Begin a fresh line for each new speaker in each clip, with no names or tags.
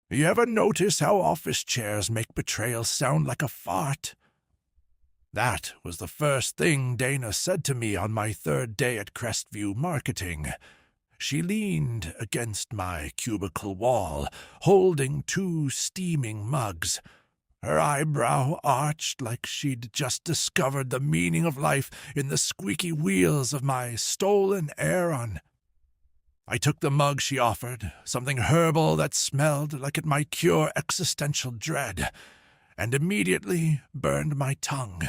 You ever notice how office chairs make betrayal sound like a fart? That was the first thing Dana said to me on my third day at Crestview Marketing. She leaned against my cubicle wall, holding 2 steaming mugs. Her eyebrow arched like she'd just discovered the meaning of life in the squeaky wheels of my stolen Aeron. I took the mug she offered, something herbal that smelled like it might cure existential dread, and immediately burned my tongue.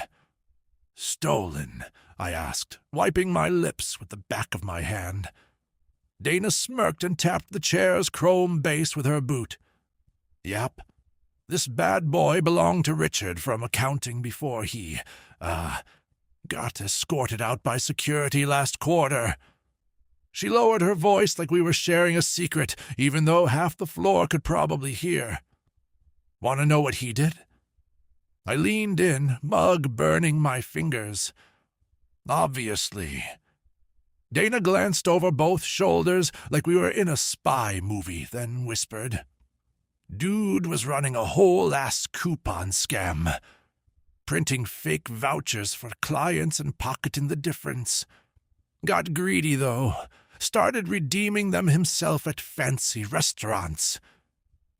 "Stolen?" I asked, wiping my lips with the back of my hand. Dana smirked and tapped the chair's chrome base with her boot. "Yep. This bad boy belonged to Richard from accounting before he, got escorted out by security last quarter." She lowered her voice like we were sharing a secret, even though half the floor could probably hear. "Want to know what he did?" I leaned in, mug burning my fingers. "Obviously." Dana glanced over both shoulders like we were in a spy movie, then whispered, "Dude was running a whole-ass coupon scam, printing fake vouchers for clients and pocketing the difference. Got greedy, though. Started redeeming them himself at fancy restaurants."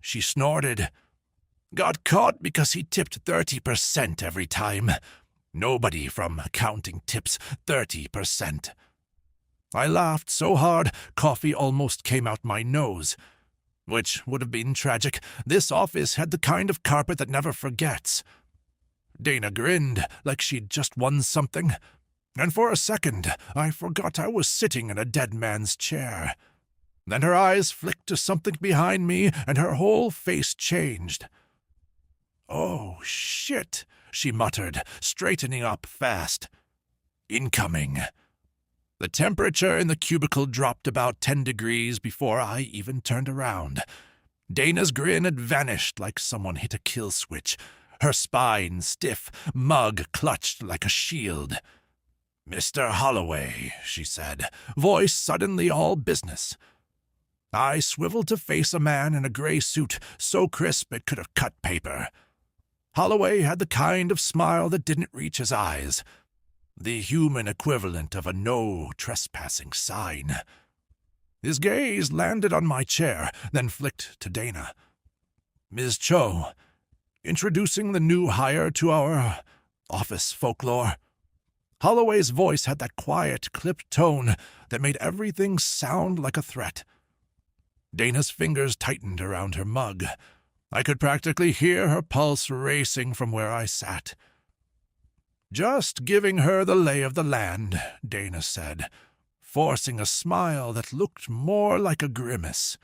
She snorted. "Got caught because he tipped 30% every time. Nobody from accounting tips 30%. I laughed so hard, coffee almost came out my nose. Which would have been tragic. This office had the kind of carpet that never forgets. Dana grinned like she'd just won something, and for a second I forgot I was sitting in a dead man's chair. Then her eyes flicked to something behind me, and her whole face changed. "Oh, shit," she muttered, straightening up fast. "Incoming." The temperature in the cubicle dropped about 10 degrees before I even turned around. Dana's grin had vanished like someone hit a kill switch, her spine stiff, mug clutched like a shield. "Mr. Holloway," she said, voice suddenly all business. I swiveled to face a man in a gray suit, so crisp it could have cut paper. Holloway had the kind of smile that didn't reach his eyes, the human equivalent of a no trespassing sign. His gaze landed on my chair, then flicked to Dana. "Ms. Cho, introducing the new hire to our office folklore." Holloway's voice had that quiet, clipped tone that made everything sound like a threat. Dana's fingers tightened around her mug. I could practically hear her pulse racing from where I sat. "Just giving her the lay of the land," Dana said, forcing a smile that looked more like a grimace.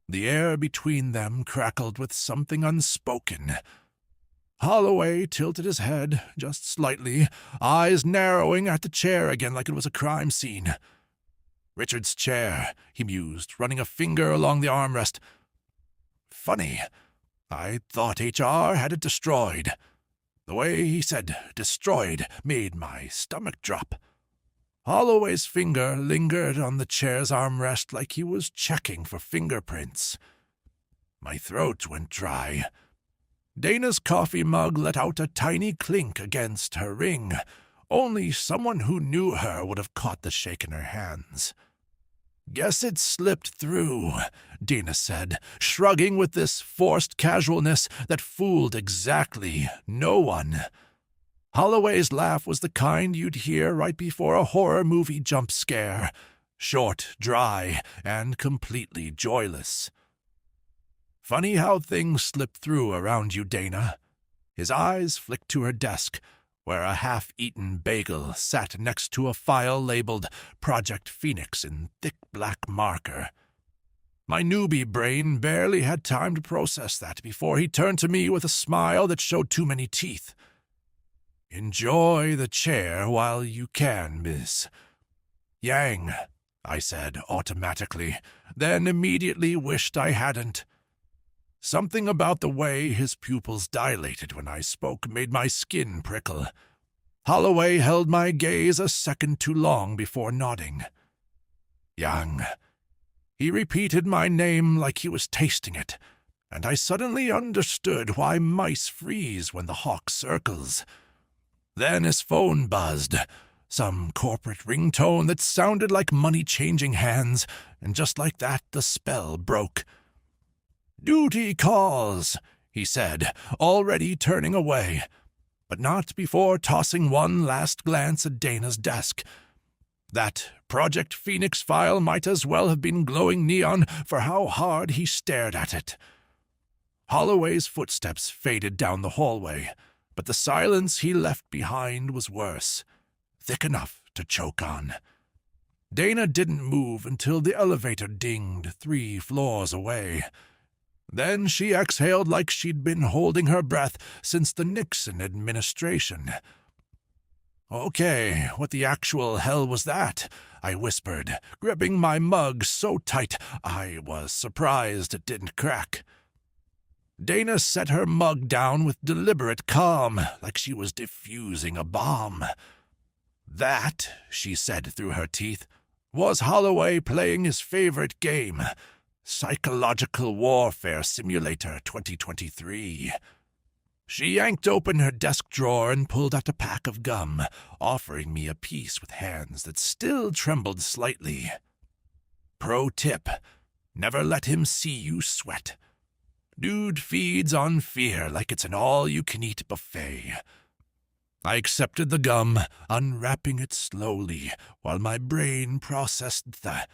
The air between them crackled with something unspoken. Holloway tilted his head, just slightly, eyes narrowing at the chair again like it was a crime scene. "Richard's chair," he mused, running a finger along the armrest. "Funny, I thought HR had it destroyed." The way he said "destroyed" made my stomach drop. Holloway's finger lingered on the chair's armrest like he was checking for fingerprints. My throat went dry. Dana's coffee mug let out a tiny clink against her ring. Only someone who knew her would have caught the shake in her hands. "Guess it slipped through," Dana said, shrugging with this forced casualness that fooled exactly no one. Holloway's laugh was the kind you'd hear right before a horror movie jump scare, short, dry, and completely joyless. "Funny how things slip through around you, Dana." His eyes flicked to her desk, where a half-eaten bagel sat next to a file labeled Project Phoenix in thick black marker. My newbie brain barely had time to process that before he turned to me with a smile that showed too many teeth. "Enjoy the chair while you can, miss." "Yang," I said automatically, then immediately wished I hadn't. Something about the way his pupils dilated when I spoke made my skin prickle. Holloway held my gaze a second too long before nodding. "Yang." He repeated my name like he was tasting it, and I suddenly understood why mice freeze when the hawk circles. Then his phone buzzed, some corporate ringtone that sounded like money changing hands, and just like that the spell broke. "Duty calls," he said, already turning away, but not before tossing one last glance at Dana's desk. That Project Phoenix file might as well have been glowing neon for how hard he stared at it. Holloway's footsteps faded down the hallway, but the silence he left behind was worse, thick enough to choke on. Dana didn't move until the elevator dinged 3 floors away. Then she exhaled like she'd been holding her breath since the Nixon administration. "Okay, what the actual hell was that?" I whispered, gripping my mug so tight I was surprised it didn't crack. Dana set her mug down with deliberate calm, like she was defusing a bomb. "That," she said through her teeth, "was Holloway playing his favorite game, Psychological Warfare Simulator 2023. She yanked open her desk drawer and pulled out a pack of gum, offering me a piece with hands that still trembled slightly. "Pro tip, never let him see you sweat. Dude feeds on fear like it's an all-you-can-eat buffet." I accepted the gum, unwrapping it slowly, while my brain processed the